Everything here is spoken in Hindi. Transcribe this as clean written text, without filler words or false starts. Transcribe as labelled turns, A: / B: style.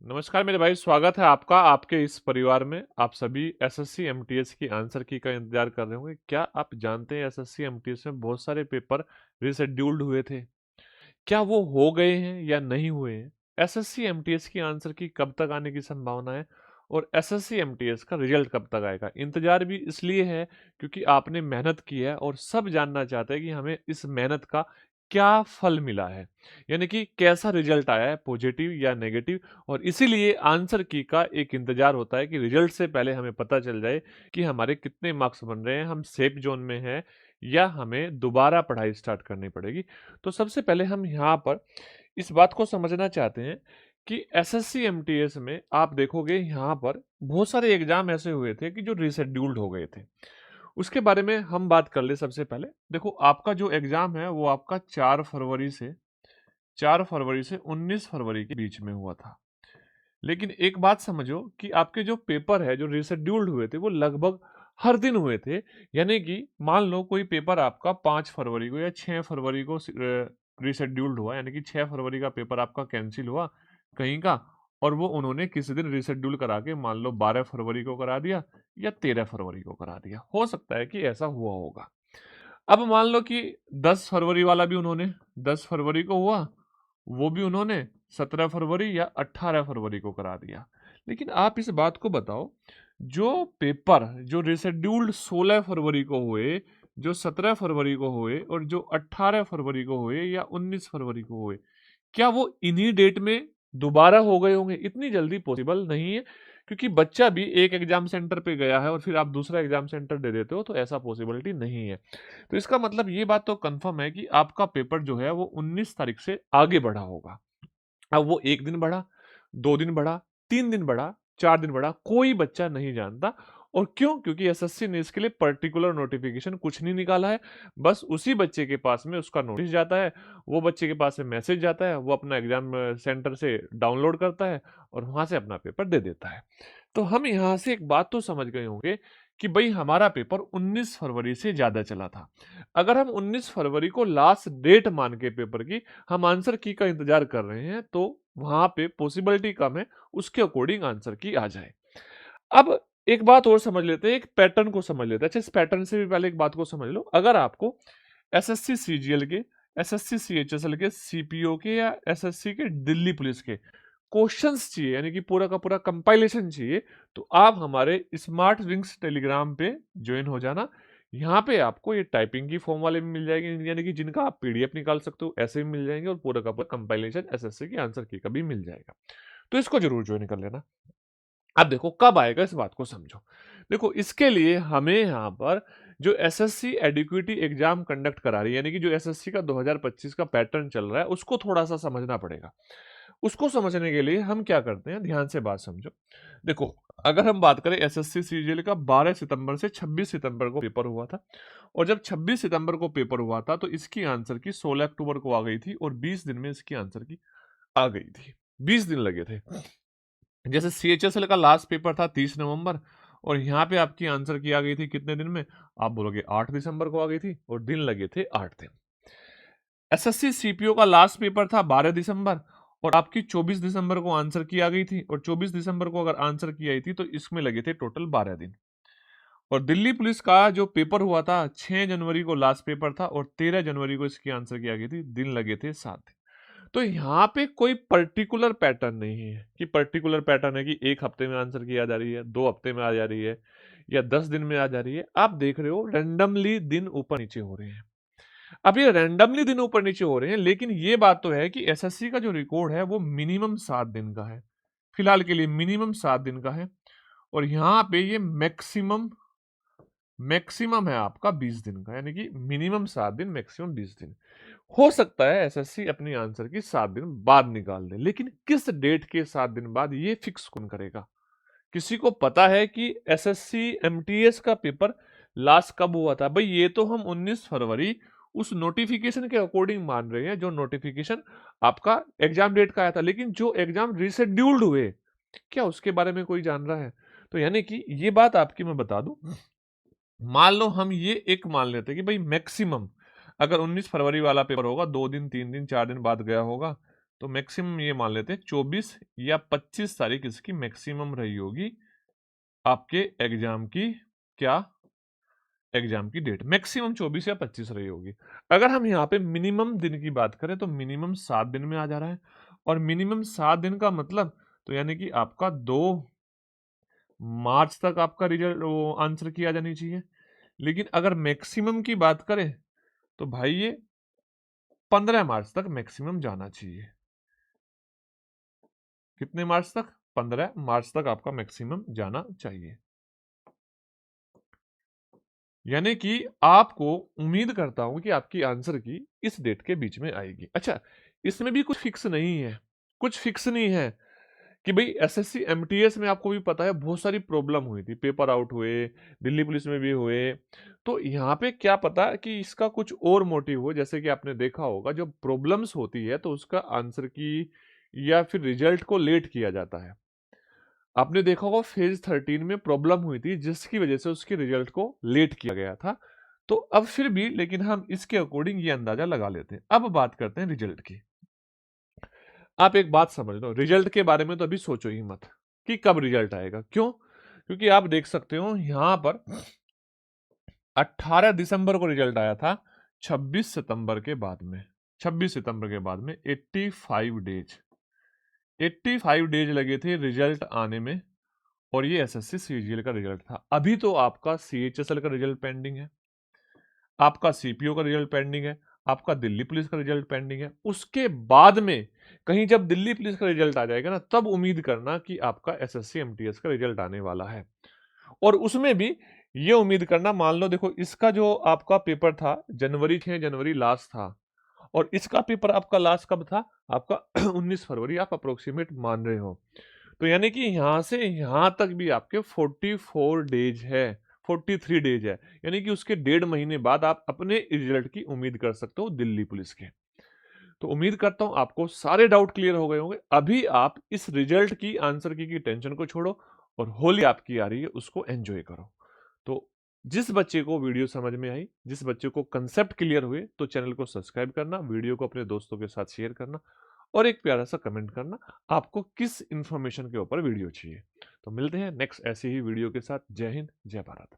A: नमस्कार मेरे भाई, स्वागत है आपका आपके इस परिवार में। आप सभी एसएससी एमटीएस की आंसर की का इंतजार कर रहे होंगे। क्या आप जानते हैं एसएससी एमटीएस में बहुत सारे पेपर रिशेड्यूल्ड हुए थे? क्या वो हो गए हैं या नहीं हुए हैं? एसएससी एमटीएस की आंसर की कब तक आने की संभावना है और एसएससी एमटीएस का रिजल्ट कब तक आएगा? इंतजार भी इसलिए है क्योंकि आपने मेहनत की है और सब जानना चाहते हैं कि हमें इस मेहनत का क्या फल मिला है, यानी कि कैसा रिजल्ट आया है, पॉजिटिव या नेगेटिव। और इसीलिए आंसर की का एक इंतजार होता है कि रिजल्ट से पहले हमें पता चल जाए कि हमारे कितने मार्क्स बन रहे हैं, हम सेफ जोन में हैं या हमें दोबारा पढ़ाई स्टार्ट करनी पड़ेगी। तो सबसे पहले हम यहाँ पर इस बात को समझना चाहते हैं कि एसएससी एमटीएस में आप देखोगे यहाँ पर बहुत सारे एग्जाम ऐसे हुए थे कि जो रिशेड्यूल्ड हो गए थे। उसके बारे में हम बात कर ले। सबसे पहले देखो, आपका जो एग्जाम है वो आपका 4 फरवरी से 19 फरवरी के बीच में हुआ था। लेकिन एक बात समझो कि आपके जो पेपर है जो रिशेड्यूल्ड हुए थे वो लगभग हर दिन हुए थे। यानी कि मान लो कोई पेपर आपका 5 फरवरी को या 6 फरवरी को रिशेड्यूल्ड हुआ, यानी कि 6 फरवरी का पेपर आपका कैंसिल हुआ कहीं का, और वो उन्होंने किसी दिन रिशेड्यूल करा के मान लो 12 फरवरी को करा दिया या 13 फरवरी को करा दिया। हो सकता है कि ऐसा हुआ होगा। अब मान लो कि 10 फरवरी वाला भी उन्होंने 10 फरवरी को हुआ, वो भी उन्होंने 17 फरवरी या 18 फरवरी को करा दिया। लेकिन आप इस बात को बताओ, जो पेपर जो रिशेड्यूल्ड 16 फरवरी को हुए, जो 17 फरवरी को हुए और जो 18 फरवरी को हुए या 19 फरवरी को हुए, क्या वो इन्हीं डेट में दोबारा हो गए होंगे? इतनी जल्दी पॉसिबल नहीं है, क्योंकि बच्चा भी एक एग्जाम सेंटर पे गया है और फिर आप दूसरा एग्जाम सेंटर दे देते हो, तो ऐसा पॉसिबिलिटी नहीं है। तो इसका मतलब ये बात तो कंफर्म है कि आपका पेपर जो है वो 19 तारीख से आगे बढ़ा होगा। अब वो 1 दिन बढ़ा, 2 दिन बढ़ा, 3 दिन बढ़ा, 4 दिन बढ़ा, कोई बच्चा नहीं जानता। और क्यों? क्योंकि एसएससी ने इसके लिए पर्टिकुलर नोटिफिकेशन कुछ नहीं निकाला है। बस उसी बच्चे के पास में उसका नोटिस जाता है, वो बच्चे के पास में मैसेज जाता है, वो अपना एग्जाम सेंटर से डाउनलोड करता है और वहां से अपना पेपर दे देता है। तो हम यहाँ से एक बात तो समझ गए होंगे कि भाई हमारा पेपर 19 फरवरी से ज्यादा चला था। अगर हम 19 फरवरी को लास्ट डेट मान के पेपर की हम आंसर की का इंतजार कर रहे हैं, तो वहां पे पॉसिबिलिटी कम है उसके अकॉर्डिंग आंसर की आ जाए। अब एक बात और समझ लेते हैं, एक पैटर्न को समझ लेते हैं। अच्छा, इस पैटर्न से भी पहले एक बात को समझ लो। अगर आपको एसएससी सीजीएल के, एसएससी सीएचएसएल के, सीपीओ के या एसएससी के दिल्ली पुलिस के क्वेश्चंस चाहिए, यानी कि पूरा का पूरा कंपाइलेशन चाहिए, तो आप हमारे स्मार्ट विंग्स टेलीग्राम पे ज्वाइन हो जाना। यहाँ पे आपको ये टाइपिंग की फॉर्म वाले भी मिल जाएंगे, यानी कि जिनका आप पीडीएफ निकाल सकते हो, ऐसे भी मिल जाएंगे, और पूरा का पूरा कंपाइलेशन एसएससी की आंसर की का भी मिल जाएगा। तो इसको जरूर ज्वाइन कर लेना। अब देखो कब आएगा, इस बात को समझो। देखो, इसके लिए हमें यहाँ पर जो एसएससी एडिक्विटी एग्जाम कंडक्ट करा रही है, यानी कि जो एसएससी का 2025 का पैटर्न चल रहा है, उसको थोड़ा सा समझना पड़ेगा। उसको समझने के लिए हम क्या करते हैं, ध्यान से बात समझो। देखो, अगर हम बात करें एसएससी सीजीएल का 12 सितंबर से 26 सितंबर को पेपर हुआ था, और जब 26 सितंबर को पेपर हुआ था तो इसकी आंसर की 16 अक्टूबर को आ गई थी, और 20 दिन में इसकी आंसर की आ गई थी। 20 दिन लगे थे। जैसे सीएचएसएल का लास्ट पेपर था 30 नवंबर, और यहाँ पे आपकी आंसर की आ गई थी कितने दिन में? आप बोलोगे 8 दिसंबर को आ गई थी, और दिन लगे थे 8 दिन। एसएससी सीपीओ का लास्ट पेपर था 12 दिसंबर, और आपकी 24 दिसंबर को आंसर की आ गई थी, और 24 दिसंबर को अगर आंसर की आई थी तो इसमें लगे थे टोटल 12 दिन। और दिल्ली पुलिस का जो पेपर हुआ था 6 जनवरी को लास्ट पेपर था, और 13 जनवरी को इसकी आंसर की आ गई थी, दिन लगे थे 7 दिन। तो यहाँ पे कोई पर्टिकुलर पैटर्न नहीं है कि पर्टिकुलर पैटर्न है कि 1 हफ्ते में आंसर की आ जा रही है, 2 हफ्ते में आ जा रही है, या 10 दिन में आ जा रही है। आप देख रहे हो रैंडमली दिन ऊपर नीचे हो रहे हैं। अब ये रैंडमली दिन ऊपर नीचे हो रहे हैं, लेकिन ये बात तो है कि एसएससी का जो रिकॉर्ड है वो मिनिमम 7 दिन का है। फिलहाल के लिए मिनिमम 7 दिन का है, और यहाँ पे ये मैक्सिमम मैक्सिमम है आपका 20 दिन का, यानी कि मिनिमम 7 दिन, मैक्सिमम 20 दिन। हो सकता है एसएससी अपनी आंसर की 7 दिन बाद निकाल दे, लेकिन किस डेट के 7 दिन बाद ये फिक्स कौन करेगा? किसी को पता है कि एसएससी एमटीएस का पेपर लास्ट कब हुआ था? भाई ये तो हम 19 फरवरी उस नोटिफिकेशन के अकॉर्डिंग मान रहे हैं, जो नोटिफिकेशन आपका एग्जाम डेट का आया था, लेकिन जो एग्जाम रिशेड्यूल्ड हुए, क्या उसके बारे में कोई जान रहा है? तो यानी कि ये बात आपकी मैं बता दूं, मान लो हम ये एक मान लेते हैं कि भाई मैक्सिमम अगर 19 फरवरी वाला पेपर होगा 2 दिन, 3 दिन, 4 दिन बाद गया होगा, तो मैक्सिमम ये मान लेते हैं 24 या 25 तारीख इसकी मैक्सिमम रही होगी आपके एग्जाम की, क्या एग्जाम की डेट मैक्सिमम 24 या 25 रही होगी। अगर हम यहाँ पे मिनिमम दिन की बात करें तो मिनिमम 7 दिन में आ जा रहा है, और मिनिमम 7 दिन का मतलब तो यानी कि आपका 2 मार्च तक आपका रिजल्ट वो आंसर किया जानी चाहिए। लेकिन अगर मैक्सिमम की बात करें तो भाई ये 15 मार्च तक मैक्सिमम जाना चाहिए। कितने मार्च तक? 15 मार्च तक आपका मैक्सिमम जाना चाहिए। यानी कि आपको उम्मीद करता हूं कि आपकी आंसर की इस डेट के बीच में आएगी। अच्छा, इसमें भी कुछ फिक्स नहीं है, कुछ फिक्स नहीं है कि भाई एसएससी एमटीएस में आपको भी पता है बहुत सारी प्रॉब्लम हुई थी, पेपर आउट हुए, दिल्ली पुलिस में भी हुए। तो यहाँ पे क्या पता कि इसका कुछ और मोटिव हो, जैसे कि आपने देखा होगा जब प्रॉब्लम्स होती है तो उसका आंसर की या फिर रिजल्ट को लेट किया जाता है। आपने देखा होगा फेज 13 में प्रॉब्लम हुई थी जिसकी वजह से उसके रिजल्ट को लेट किया गया था। तो अब फिर भी लेकिन हम इसके अकॉर्डिंग ये अंदाजा लगा लेते हैं। अब बात करते हैं रिजल्ट की। आप एक बात समझ लो, रिजल्ट के बारे में तो अभी सोचो ही मत कि कब रिजल्ट आएगा। क्यों? क्योंकि आप देख सकते हो यहां पर 18 दिसंबर को रिजल्ट आया था, 26 सितंबर के बाद में, 26 सितंबर के बाद में 85 डेज लगे थे रिजल्ट आने में। और ये एसएससी सीजीएल का रिजल्ट था। अभी तो आपका सीएचएसएल का रिजल्ट पेंडिंग है, आपका सीपीओ का रिजल्ट पेंडिंग है, आपका दिल्ली पुलिस का रिजल्ट पेंडिंग है। उसके बाद में कहीं जब दिल्ली पुलिस का रिजल्ट आ जाएगा ना, तब उम्मीद करना कि आपका एसएससी एमटीएस का रिजल्ट आने वाला है। और उसमें भी ये उम्मीद करना, मान लो देखो इसका जो आपका पेपर था जनवरी 6 जनवरी लास्ट था, और इसका पेपर आपका लास्ट कब था? आपका 19 फरवरी आप अप्रोक्सीमेट मान रहे हो। तो यानी कि यहां से यहां तक भी आपके 44 डेज है, 43 डेज है। यानी कि उसके 1.5 महीने बाद आप अपने रिजल्ट की उम्मीद कर सकते हो दिल्ली पुलिस के। तो उम्मीद करता हूं आपको सारे डाउट क्लियर हो गए होंगे। अभी आप इस रिजल्ट की आंसर की टेंशन को छोड़ो और होली आपकी आ रही है उसको एंजॉय करो। तो जिस बच्चे को वीडियो समझ में आई, जिस बच्चे को कंसेप्ट क्लियर हुए, तो चैनल को सब्सक्राइब करना, वीडियो को अपने दोस्तों के साथ शेयर करना, और एक प्यारा सा कमेंट करना आपको किस इंफॉर्मेशन के ऊपर वीडियो चाहिए। तो मिलते हैं नेक्स्ट ऐसे ही वीडियो के साथ। जय हिंद, जय भारत।